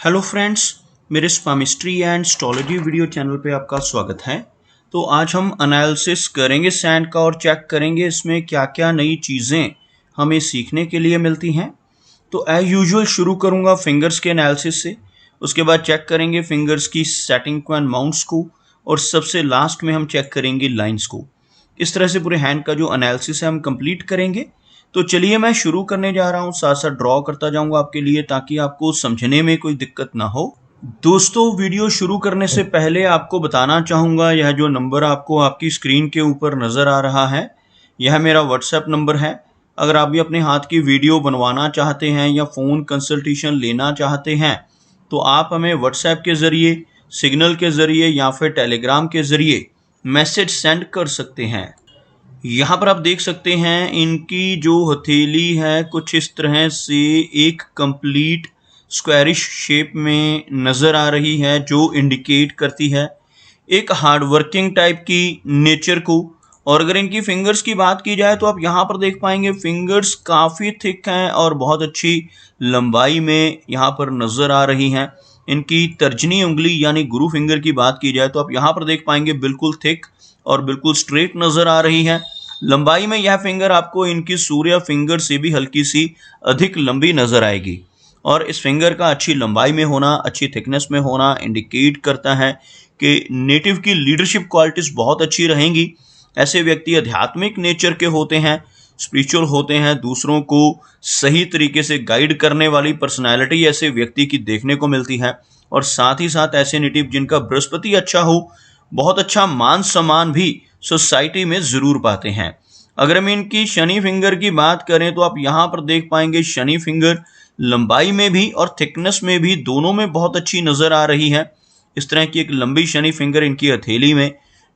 Hello friends, मेरे स्पामिस्ट्री and astrology video channel पे आपका स्वागत है। तो आज हम एनालिसिस करेंगे सैंड का और चेक करेंगे इसमें क्या क्या नई चीज़ें हमें सीखने के लिए मिलती हैं। तो एज यूजुअल शुरू करूंगा फिंगर्स के एनालिसिस से, उसके बाद चेक करेंगे फिंगर्स की सेटिंग को एंड माउंट्स को, और सबसे लास्ट में हम चेक करेंगे लाइंस को। इस तरह से पूरे हैंड का जो एनालिसिस है हम कंप्लीट करेंगे। तो चलिए मैं शुरू करने जा रहा हूँ, साथ साथ ड्रॉ करता जाऊंगा आपके लिए ताकि आपको समझने में कोई दिक्कत ना हो। दोस्तों, वीडियो शुरू करने से पहले आपको बताना चाहूँगा, यह जो नंबर आपको आपकी स्क्रीन के ऊपर नज़र आ रहा है यह मेरा व्हाट्सएप नंबर है। अगर आप भी अपने हाथ की वीडियो बनवाना चाहते हैं या फ़ोन कंसल्टेशन लेना चाहते हैं तो आप हमें व्हाट्सएप के ज़रिए, सिग्नल के ज़रिए या फिर टेलीग्राम के ज़रिए मैसेज सेंड कर सकते हैं। यहाँ पर आप देख सकते हैं इनकी जो हथेली है कुछ इस तरह से एक कंप्लीट स्क्वायरिश शेप में नज़र आ रही है, जो इंडिकेट करती है एक हार्ड वर्किंग टाइप की नेचर को। और अगर इनकी फिंगर्स की बात की जाए तो आप यहाँ पर देख पाएंगे फिंगर्स काफ़ी थिक हैं और बहुत अच्छी लंबाई में यहाँ पर नज़र आ रही हैं। इनकी तर्जनी उंगली यानी गुरु फिंगर की बात की जाए तो आप यहाँ पर देख पाएंगे बिल्कुल थिक और बिल्कुल स्ट्रेट नज़र आ रही है। लंबाई में यह फिंगर आपको इनकी सूर्य फिंगर से भी हल्की सी अधिक लंबी नज़र आएगी। और इस फिंगर का अच्छी लंबाई में होना, अच्छी थिकनेस में होना इंडिकेट करता है कि नेटिव की लीडरशिप क्वालिटीज़ बहुत अच्छी रहेंगी। ऐसे व्यक्ति आध्यात्मिक नेचर के होते हैं, स्पिरिचुअल होते हैं, दूसरों को सही तरीके से गाइड करने वाली पर्सनैलिटी ऐसे व्यक्ति की देखने को मिलती है। और साथ ही साथ ऐसे नेटिव जिनका बृहस्पति अच्छा हो, बहुत अच्छा मान सम्मान भी सोसाइटी में ज़रूर पाते हैं। अगर हम इनकी शनि फिंगर की बात करें तो आप यहाँ पर देख पाएंगे शनि फिंगर लंबाई में भी और थिकनेस में भी दोनों में बहुत अच्छी नज़र आ रही है। इस तरह की एक लंबी शनि फिंगर इनकी हथेली में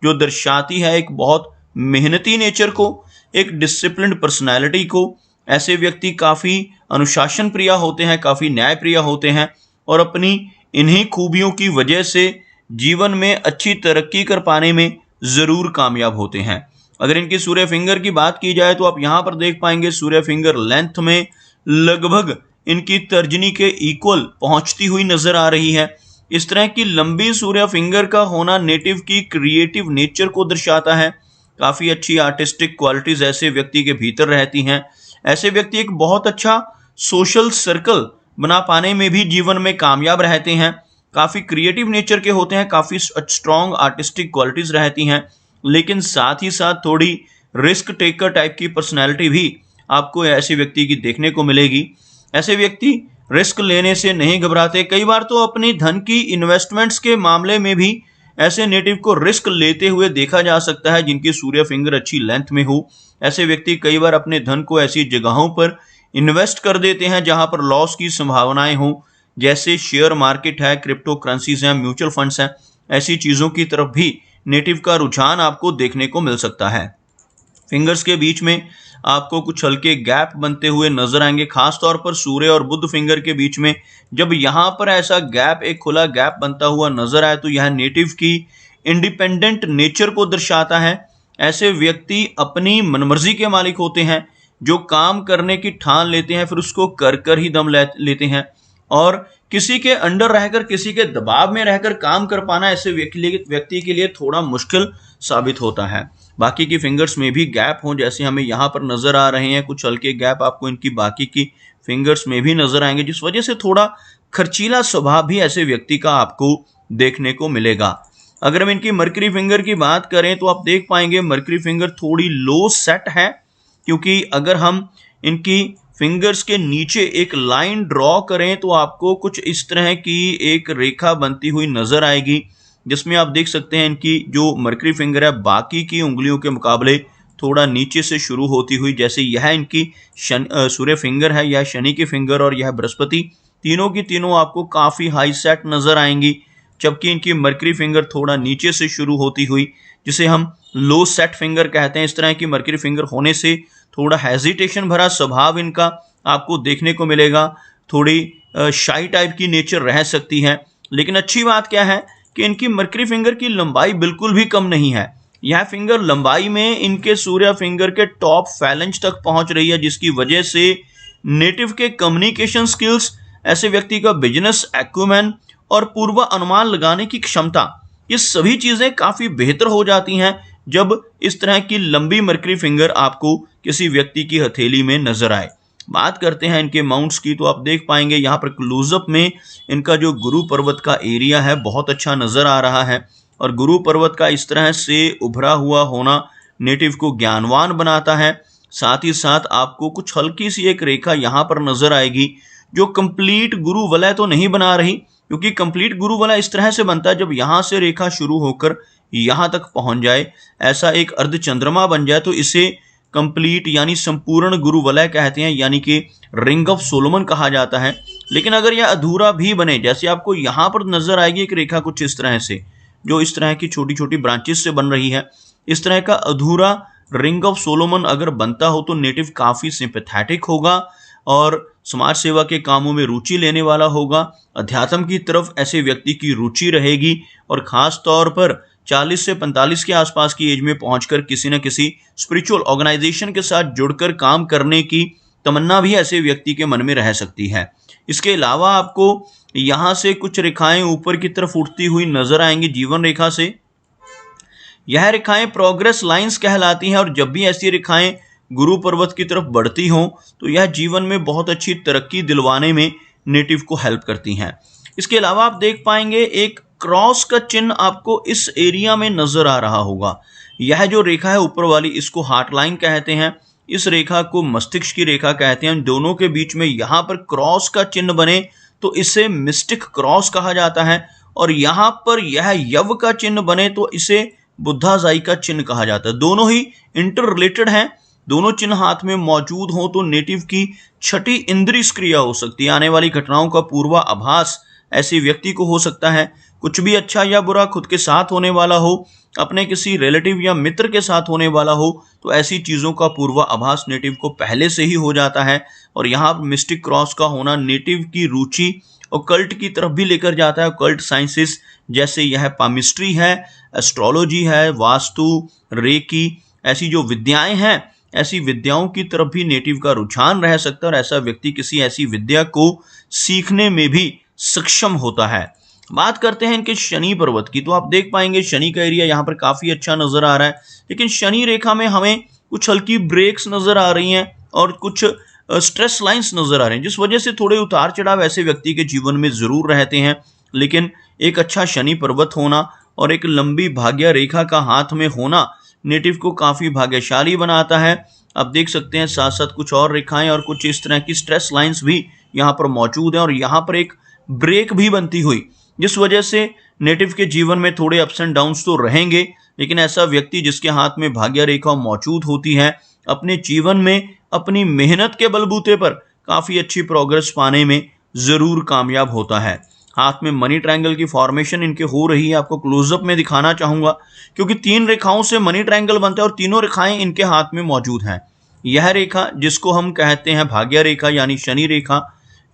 जो दर्शाती है एक बहुत मेहनती नेचर को, एक डिसिप्लिन्ड पर्सनैलिटी को। ऐसे व्यक्ति काफ़ी अनुशासन प्रिय होते हैं, काफ़ी न्याय प्रिय होते हैं और अपनी इन्हीं खूबियों की वजह से जीवन में अच्छी तरक्की कर पाने में ज़रूर कामयाब होते हैं। अगर इनकी सूर्य फिंगर की बात की जाए तो आप यहाँ पर देख पाएंगे सूर्य फिंगर लेंथ में लगभग इनकी तर्जनी के इक्वल पहुँचती हुई नज़र आ रही है। इस तरह की लंबी सूर्य फिंगर का होना नेटिव की क्रिएटिव नेचर को दर्शाता है। काफ़ी अच्छी आर्टिस्टिक क्वालिटीज़ ऐसे व्यक्ति के भीतर रहती हैं। ऐसे व्यक्ति एक बहुत अच्छा सोशल सर्कल बना पाने में भी जीवन में कामयाब रहते हैं। काफ़ी क्रिएटिव नेचर के होते हैं, काफ़ी स्ट्रॉन्ग आर्टिस्टिक क्वालिटीज़ रहती हैं, लेकिन साथ ही साथ थोड़ी रिस्क टेकर टाइप की पर्सनैलिटी भी आपको ऐसे व्यक्ति की देखने को मिलेगी। ऐसे व्यक्ति रिस्क लेने से नहीं घबराते। कई बार तो अपनी धन की इन्वेस्टमेंट्स के मामले में भी ऐसे नेटिव को रिस्क लेते हुए देखा जा सकता है जिनकी सूर्य फिंगर अच्छी लेंथ में हो। ऐसे व्यक्ति कई बार अपने धन को ऐसी जगहों पर इन्वेस्ट कर देते हैं जहां पर लॉस की संभावनाएं हों, जैसे शेयर मार्केट है, क्रिप्टो करेंसीज हैं, म्यूचुअल फंड्स हैं। ऐसी चीज़ों की तरफ भी नेटिव का रुझान आपको देखने को मिल सकता है। फिंगर्स के बीच में आपको कुछ हल्के गैप बनते हुए नजर आएंगे, खास तौर पर सूर्य और बुध फिंगर के बीच में। जब यहाँ पर ऐसा गैप, एक खुला गैप बनता हुआ नजर आए तो यह नेटिव की इंडिपेंडेंट नेचर को दर्शाता है। ऐसे व्यक्ति अपनी मनमर्जी के मालिक होते हैं, जो काम करने की ठान लेते हैं फिर उसको कर कर ही दम लेते हैं। और किसी के अंडर रहकर, किसी के दबाव में रहकर काम कर पाना ऐसे व्यक्ति के लिए थोड़ा मुश्किल साबित होता है। बाकी की फिंगर्स में भी गैप हों, जैसे हमें यहाँ पर नज़र आ रहे हैं, कुछ हल्के गैप आपको इनकी बाकी की फिंगर्स में भी नज़र आएंगे, जिस वजह से थोड़ा खर्चीला स्वभाव भी ऐसे व्यक्ति का आपको देखने को मिलेगा। अगर हम इनकी मरकरी फिंगर की बात करें तो आप देख पाएंगे मरकरी फिंगर थोड़ी लो सेट है, क्योंकि अगर हम इनकी फिंगर्स के नीचे एक लाइन ड्रॉ करें तो आपको कुछ इस तरह की एक रेखा बनती हुई नज़र आएगी, जिसमें आप देख सकते हैं इनकी जो मरकरी फिंगर है बाकी की उंगलियों के मुकाबले थोड़ा नीचे से शुरू होती हुई। जैसे यह इनकी सूर्य फिंगर है, यह शनि की फिंगर और यह बृहस्पति, तीनों की तीनों आपको काफ़ी हाई सेट नज़र आएंगी, जबकि इनकी मरकरी फिंगर थोड़ा नीचे से शुरू होती हुई, जिसे हम लो सेट फिंगर कहते हैं। इस तरह की मरकरी फिंगर होने से थोड़ा हेजिटेशन भरा स्वभाव इनका आपको देखने को मिलेगा, थोड़ी शाई टाइप की नेचर रह सकती है। लेकिन अच्छी बात क्या है कि इनकी मरकरी फिंगर की लंबाई बिल्कुल भी कम नहीं है। यह फिंगर लंबाई में इनके सूर्य फिंगर के टॉप फैलेंज तक पहुंच रही है, जिसकी वजह से नेटिव के कम्युनिकेशन स्किल्स ऐसे व्यक्ति का बिजनेस एक्यूमेन और पूर्व अनुमान लगाने की क्षमता, ये सभी चीजें काफी बेहतर हो जाती हैं जब इस तरह की लंबी मरकरी फिंगर आपको किसी व्यक्ति की हथेली में नजर आए। बात करते हैं इनके माउंट्स की, तो आप देख पाएंगे यहाँ पर क्लोजअप में इनका जो गुरु पर्वत का एरिया है बहुत अच्छा नजर आ रहा है। और गुरु पर्वत का इस तरह से उभरा हुआ होना नेटिव को ज्ञानवान बनाता है। साथ ही साथ आपको कुछ हल्की सी एक रेखा यहाँ पर नजर आएगी जो कंप्लीट गुरु वलय तो नहीं बना रही, क्योंकि कंप्लीट गुरु वलय इस तरह से बनता है जब यहाँ से रेखा शुरू होकर यहाँ तक पहुंच जाए, ऐसा एक अर्ध चंद्रमा बन जाए, तो इसे कंप्लीट यानी संपूर्ण गुरु वलय कहते हैं, यानी कि रिंग ऑफ सोलोमन कहा जाता है। लेकिन अगर यह अधूरा भी बने, जैसे आपको यहाँ पर नजर आएगी एक रेखा कुछ इस तरह से, जो इस तरह की छोटी छोटी ब्रांचेस से बन रही है, इस तरह का अधूरा रिंग ऑफ सोलोमन अगर बनता हो तो नेटिव काफी सिंपैथेटिक होगा और समाज सेवा के कामों में रुचि लेने वाला होगा। अध्यात्म की तरफ ऐसे व्यक्ति की रुचि रहेगी और खास तौर पर 40 से 45 के आसपास की एज में पहुंचकर किसी न किसी स्पिरिचुअल ऑर्गेनाइजेशन के साथ जुड़कर काम करने की तमन्ना भी ऐसे व्यक्ति के मन में रह सकती है। इसके अलावा आपको यहां से कुछ रेखाएं ऊपर की तरफ उठती हुई नजर आएंगी जीवन रेखा से। यह रेखाएं प्रोग्रेस लाइंस कहलाती हैं और जब भी ऐसी रेखाएं गुरु पर्वत की तरफ बढ़ती हों तो यह जीवन में बहुत अच्छी तरक्की दिलवाने में नेटिव को हेल्प करती हैं। इसके अलावा आप देख पाएंगे एक क्रॉस का चिन्ह आपको इस एरिया में नजर आ रहा होगा। यह जो रेखा है ऊपर वाली, इसको हार्ट लाइन कहते हैं, इस रेखा को मस्तिष्क की रेखा कहते हैं। दोनों के बीच में यहाँ पर क्रॉस का चिन्ह बने तो इसे मिस्टिक क्रॉस कहा जाता है, और यहाँ पर यह यव का चिन्ह बने तो इसे बुद्धाजाई का चिन्ह कहा जाता है। दोनों ही इंटर रिलेटेड हैं। दोनों चिन्ह हाथ में मौजूद हो तो नेटिव की छठी इंद्रिय क्रिया हो सकती है। आने वाली घटनाओं का पूर्वाभास ऐसे व्यक्ति को हो सकता है। कुछ भी अच्छा या बुरा खुद के साथ होने वाला हो, अपने किसी रिलेटिव या मित्र के साथ होने वाला हो, तो ऐसी चीजों का पूर्वाभास नेटिव को पहले से ही हो जाता है। और यहाँ मिस्टिक क्रॉस का होना नेटिव की रुचि ऑकल्ट की तरफ भी लेकर जाता है। ऑकल्ट साइंसेस जैसे यह पामिस्ट्री है, एस्ट्रोलॉजी है, वास्तु, रेकी, ऐसी जो विद्याएं हैं, ऐसी विद्याओं की तरफ भी नेटिव का रुझान रह सकता है और ऐसा व्यक्ति किसी ऐसी विद्या को सीखने में भी सक्षम होता है। बात करते हैं इनके शनि पर्वत की, तो आप देख पाएंगे शनि का एरिया यहाँ पर काफी अच्छा नजर आ रहा है। लेकिन शनि रेखा में हमें कुछ हल्की ब्रेक्स नजर आ रही हैं और कुछ स्ट्रेस लाइंस नजर आ रहे हैं, जिस वजह से थोड़े उतार चढ़ाव ऐसे व्यक्ति के जीवन में जरूर रहते हैं। लेकिन एक अच्छा शनि पर्वत होना और एक लंबी भाग्य रेखा का हाथ में होना नेटिव को काफी भाग्यशाली बनाता है। आप देख सकते हैं साथ साथ कुछ और रेखाएं और कुछ इस तरह की स्ट्रेस लाइंस भी यहाँ पर मौजूद हैं और यहाँ पर एक ब्रेक भी बनती हुई, जिस वजह से नेटिव के जीवन में थोड़े अप्स एंड डाउन्स तो रहेंगे। लेकिन ऐसा व्यक्ति जिसके हाथ में भाग्य रेखा मौजूद होती है, अपने जीवन में अपनी मेहनत के बलबूते पर काफी अच्छी प्रोग्रेस पाने में जरूर कामयाब होता है। हाथ में मनी ट्रायंगल की फॉर्मेशन इनके हो रही है, आपको क्लोजअप में दिखाना चाहूंगा, क्योंकि 3 रेखाओं से मनी ट्रायंगल बनता है और तीनों रेखाएं इनके हाथ में मौजूद हैं। यह रेखा जिसको हम कहते हैं भाग्य रेखा यानी शनि रेखा,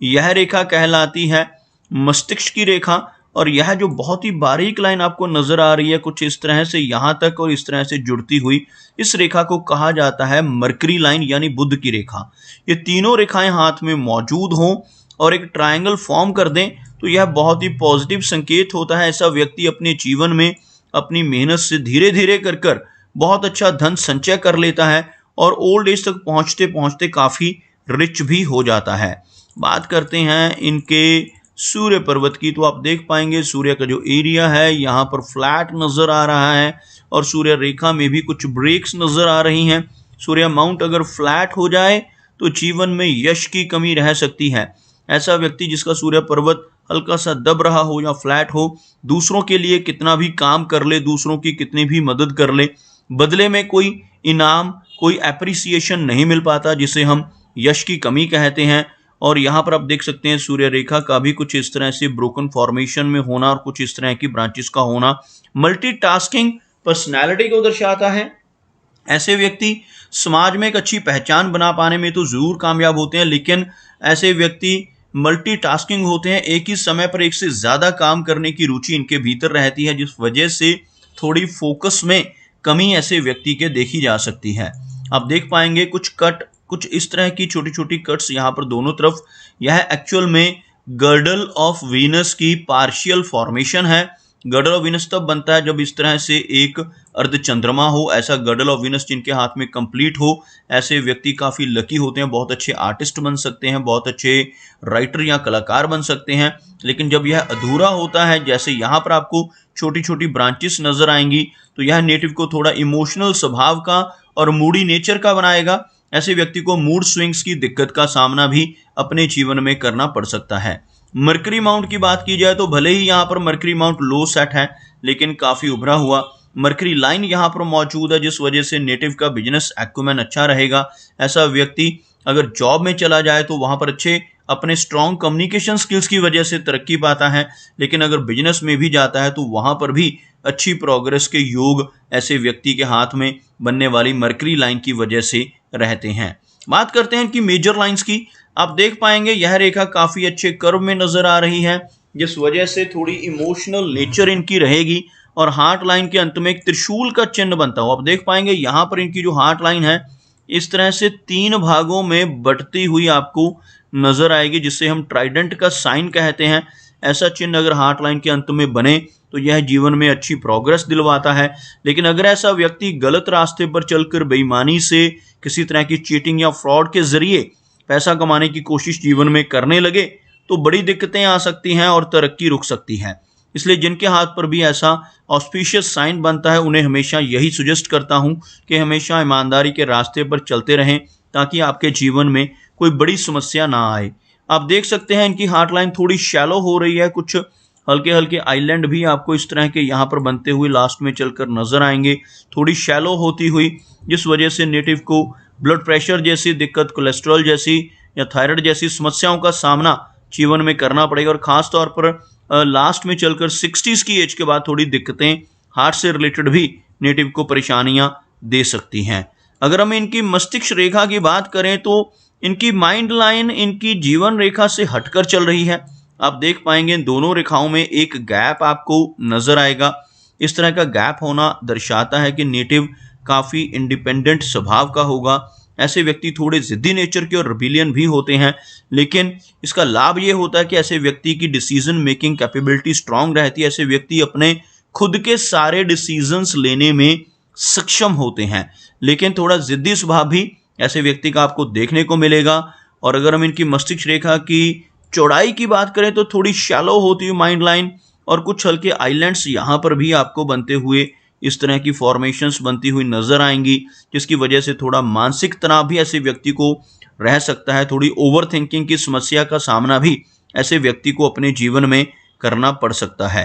यह रेखा कहलाती है मस्तिष्क की रेखा। और यह जो बहुत ही बारीक लाइन आपको नजर आ रही है कुछ इस तरह से यहाँ तक और इस तरह से जुड़ती हुई, इस रेखा को कहा जाता है मरकरी लाइन यानी बुध की रेखा। ये तीनों रेखाएं हाथ में मौजूद हों और एक ट्रायंगल फॉर्म कर दें तो यह बहुत ही पॉजिटिव संकेत होता है। ऐसा व्यक्ति अपने जीवन में अपनी मेहनत से धीरे धीरे कर बहुत अच्छा धन संचय कर लेता है और ओल्ड एज तक पहुंचते पहुंचते काफी रिच भी हो जाता है। बात करते हैं इनके सूर्य पर्वत की, तो आप देख पाएंगे सूर्य का जो एरिया है यहाँ पर फ्लैट नजर आ रहा है और सूर्य रेखा में भी कुछ ब्रेक्स नजर आ रही हैं। सूर्य माउंट अगर फ्लैट हो जाए तो जीवन में यश की कमी रह सकती है। ऐसा व्यक्ति जिसका सूर्य पर्वत हल्का सा दब रहा हो या फ्लैट हो, दूसरों के लिए कितना भी काम कर ले, दूसरों की कितनी भी मदद कर ले, बदले में कोई इनाम, कोई एप्रिसिएशन नहीं मिल पाता, जिसे हम यश की कमी कहते हैं। और यहाँ पर आप देख सकते हैं सूर्य रेखा का भी कुछ इस तरह से ब्रोकन फॉर्मेशन में होना और कुछ इस तरह की ब्रांचेस का होना मल्टीटास्किंग पर्सनैलिटी को दर्शाता है। ऐसे व्यक्ति समाज में एक अच्छी पहचान बना पाने में तो जरूर कामयाब होते हैं, लेकिन ऐसे व्यक्ति मल्टीटास्किंग होते हैं, एक ही समय पर एक से ज्यादा काम करने की रुचि इनके भीतर रहती है, जिस वजह से थोड़ी फोकस में कमी ऐसे व्यक्ति के देखी जा सकती है। आप देख पाएंगे कुछ इस तरह की छोटी छोटी कट्स यहाँ पर दोनों तरफ, यह एक्चुअल में गर्डल ऑफ वीनस की पार्शियल फॉर्मेशन है। गर्डल ऑफ वीनस तब बनता है जब इस तरह से एक अर्धचंद्रमा हो। ऐसा गर्डल ऑफ वीनस जिनके हाथ में कंप्लीट हो, ऐसे व्यक्ति काफ़ी लकी होते हैं, बहुत अच्छे आर्टिस्ट बन सकते हैं, बहुत अच्छे राइटर या कलाकार बन सकते हैं। लेकिन जब यह अधूरा होता है, जैसे यहाँ पर आपको छोटी छोटी ब्रांचेस नजर आएंगी, तो यह नेटिव को थोड़ा इमोशनल स्वभाव का और मूडी नेचर का बनाएगा। ऐसे व्यक्ति को मूड स्विंग्स की दिक्कत का सामना भी अपने जीवन में करना पड़ सकता है। मरकरी माउंट की बात की जाए तो भले ही यहाँ पर मरकरी माउंट लो सेट है, लेकिन काफ़ी उभरा हुआ मरकरी लाइन यहाँ पर मौजूद है, जिस वजह से नेटिव का बिजनेस एक्यूमेन अच्छा रहेगा। ऐसा व्यक्ति अगर जॉब में चला जाए तो वहाँ पर अच्छे अपने स्ट्रॉन्ग कम्युनिकेशन स्किल्स की वजह से तरक्की पाता है, लेकिन अगर बिजनेस में भी जाता है तो वहाँ पर भी अच्छी प्रोग्रेस के योग ऐसे व्यक्ति के हाथ में बनने वाली मरकरी लाइन की वजह से रहते हैं। बात करते हैं इनकी मेजर लाइंस की। आप देख पाएंगे यह रेखा काफ़ी अच्छे कर्व में नजर आ रही है, जिस वजह से थोड़ी इमोशनल नेचर इनकी रहेगी। और हार्ट लाइन के अंत में एक त्रिशूल का चिन्ह बनता हो। आप देख पाएंगे यहाँ पर इनकी जो हार्ट लाइन है इस तरह से 3 भागों में बंटती हुई आपको नजर आएगी, जिससे हम ट्राइडेंट का साइन कहते हैं। ऐसा चिन्ह अगर हार्ट लाइन के अंत में बने तो यह जीवन में अच्छी प्रोग्रेस दिलवाता है। लेकिन अगर ऐसा व्यक्ति गलत रास्ते पर चलकर बेईमानी से किसी तरह की चीटिंग या फ्रॉड के जरिए पैसा कमाने की कोशिश जीवन में करने लगे तो बड़ी दिक्कतें आ सकती हैं और तरक्की रुक सकती है। इसलिए जिनके हाथ पर भी ऐसा ऑस्पिशियस साइन बनता है उन्हें हमेशा यही सुजेस्ट करता हूं कि हमेशा ईमानदारी के रास्ते पर चलते रहें, ताकि आपके जीवन में कोई बड़ी समस्या ना आए। आप देख सकते हैं इनकी हार्ट लाइन थोड़ी शैलो हो रही है, कुछ हल्के हल्के आइलैंड भी आपको इस तरह के यहाँ पर बनते हुए लास्ट में चलकर नजर आएंगे, थोड़ी शैलो होती हुई, जिस वजह से नेटिव को ब्लड प्रेशर जैसी दिक्कत, कोलेस्ट्रॉल जैसी या थायराइड जैसी समस्याओं का सामना जीवन में करना पड़ेगा। और ख़ास तौर पर लास्ट में चलकर 60s की एज के बाद थोड़ी दिक्कतें हार्ट से रिलेटेड भी नेटिव को परेशानियां दे सकती हैं। अगर हम इनकी मस्तिष्क रेखा की बात करें तो इनकी माइंड लाइन इनकी जीवन रेखा से हटकर चल रही है। आप देख पाएंगे इन दोनों रेखाओं में एक गैप आपको नजर आएगा। इस तरह का गैप होना दर्शाता है कि नेटिव काफ़ी इंडिपेंडेंट स्वभाव का होगा। ऐसे व्यक्ति थोड़े जिद्दी नेचर के और रिबिलियन भी होते हैं, लेकिन इसका लाभ ये होता है कि ऐसे व्यक्ति की डिसीजन मेकिंग कैपेबिलिटी स्ट्रांग रहती है। ऐसे व्यक्ति अपने खुद के सारे डिसीजंस लेने में सक्षम होते हैं, लेकिन थोड़ा जिद्दी स्वभाव भी ऐसे व्यक्ति का आपको देखने को मिलेगा। और अगर हम इनकी मस्तिष्क रेखा की चौड़ाई की बात करें तो थोड़ी शैलो होती हुई माइंड लाइन और कुछ हल्के आइलैंड्स यहाँ पर भी आपको बनते हुए इस तरह की फॉर्मेशंस बनती हुई नजर आएंगी, जिसकी वजह से थोड़ा मानसिक तनाव भी ऐसे व्यक्ति को रह सकता है। थोड़ी ओवर थिंकिंग की समस्या का सामना भी ऐसे व्यक्ति को अपने जीवन में करना पड़ सकता है।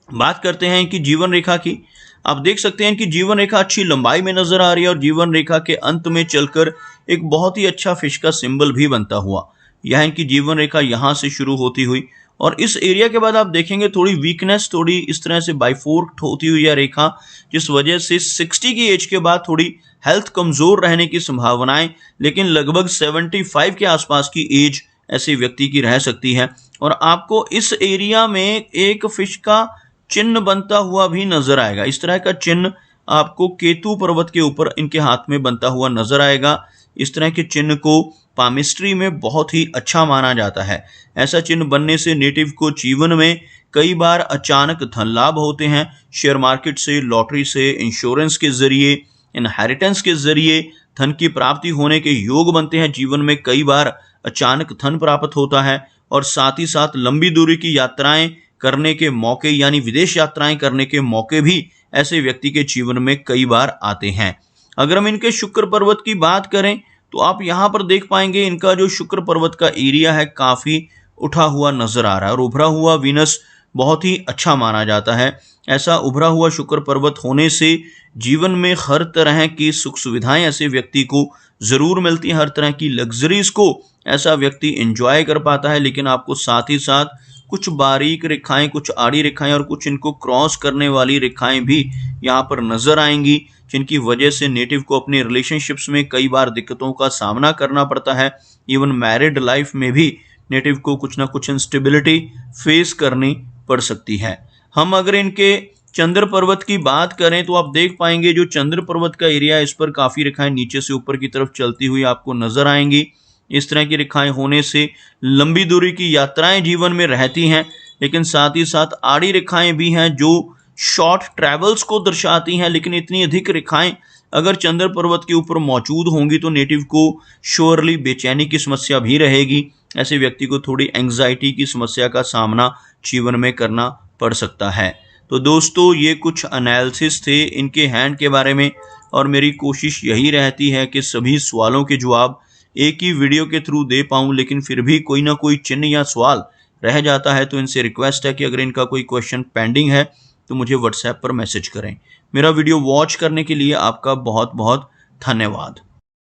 बात करते हैं इनकी जीवन रेखा की। आप देख सकते हैं इनकी जीवन रेखा अच्छी लंबाई में नजर आ रही है और जीवन रेखा के अंत में चलकर एक बहुत ही अच्छा फिश का सिंबल भी बनता हुआ। यह इनकी जीवन रेखा यहाँ से शुरू होती हुई और इस एरिया के बाद आप देखेंगे थोड़ी वीकनेस, थोड़ी इस तरह से बाइफोर्क होती हुई यह रेखा, जिस वजह से 60 की एज के बाद थोड़ी हेल्थ कमजोर रहने की संभावनाएं, लेकिन लगभग 75 के आसपास की एज ऐसे व्यक्ति की रह सकती है। और आपको इस एरिया में एक फिश का चिन्ह बनता हुआ भी नजर आएगा। इस तरह का चिन्ह आपको केतु पर्वत के ऊपर इनके हाथ में बनता हुआ नजर आएगा। इस तरह के चिन्ह को पामिस्ट्री में बहुत ही अच्छा माना जाता है। ऐसा चिन्ह बनने से नेटिव को जीवन में कई बार अचानक धन लाभ होते हैं। शेयर मार्केट से, लॉटरी से, इंश्योरेंस के जरिए, इनहेरिटेंस के जरिए धन की प्राप्ति होने के योग बनते हैं। जीवन में कई बार अचानक धन प्राप्त होता है और साथ ही साथ लंबी दूरी की यात्राएं करने के मौके, यानी विदेश यात्राएं करने के मौके भी ऐसे व्यक्ति के जीवन में कई बार आते हैं। अगर हम इनके शुक्र पर्वत की बात करें तो आप यहाँ पर देख पाएंगे इनका जो शुक्र पर्वत का एरिया है काफ़ी उठा हुआ नजर आ रहा है और उभरा हुआ वीनस बहुत ही अच्छा माना जाता है। ऐसा उभरा हुआ शुक्र पर्वत होने से जीवन में हर तरह की सुख सुविधाएं ऐसे व्यक्ति को ज़रूर मिलती हैं। हर तरह की लग्जरीज को ऐसा व्यक्ति एंजॉय कर पाता है, लेकिन आपको साथ ही साथ कुछ बारीक रेखाएं, कुछ आड़ी रेखाएं और कुछ इनको क्रॉस करने वाली रेखाएं भी यहाँ पर नजर आएंगी, जिनकी वजह से नेटिव को अपने रिलेशनशिप्स में कई बार दिक्कतों का सामना करना पड़ता है। इवन मैरिड लाइफ में भी नेटिव को कुछ ना कुछ इंस्टेबिलिटी फेस करनी पड़ सकती है। हम अगर इनके चंद्र पर्वत की बात करें तो आप देख पाएंगे जो चंद्र पर्वत का एरिया है इस पर काफ़ी रेखाएं नीचे से ऊपर की तरफ चलती हुई आपको नजर आएंगी। इस तरह की रेखाएं होने से लंबी दूरी की यात्राएं जीवन में रहती हैं, लेकिन साथ ही साथ आड़ी रेखाएं भी हैं जो शॉर्ट ट्रैवल्स को दर्शाती हैं। लेकिन इतनी अधिक रेखाएं अगर चंद्र पर्वत के ऊपर मौजूद होंगी तो नेटिव को श्योरली बेचैनी की समस्या भी रहेगी। ऐसे व्यक्ति को थोड़ी एंग्जाइटी की समस्या का सामना जीवन में करना पड़ सकता है। तो दोस्तों, ये कुछ एनालिसिस थे इनके हैंड के बारे में, और मेरी कोशिश यही रहती है कि सभी सवालों के जवाब एक ही वीडियो के थ्रू दे पाऊँ, लेकिन फिर भी कोई ना कोई चिन्ह या सवाल रह जाता है। तो इनसे रिक्वेस्ट है कि अगर इनका कोई क्वेश्चन पेंडिंग है तो मुझे व्हाट्सएप पर मैसेज करें। मेरा वीडियो वॉच करने के लिए आपका बहुत बहुत धन्यवाद।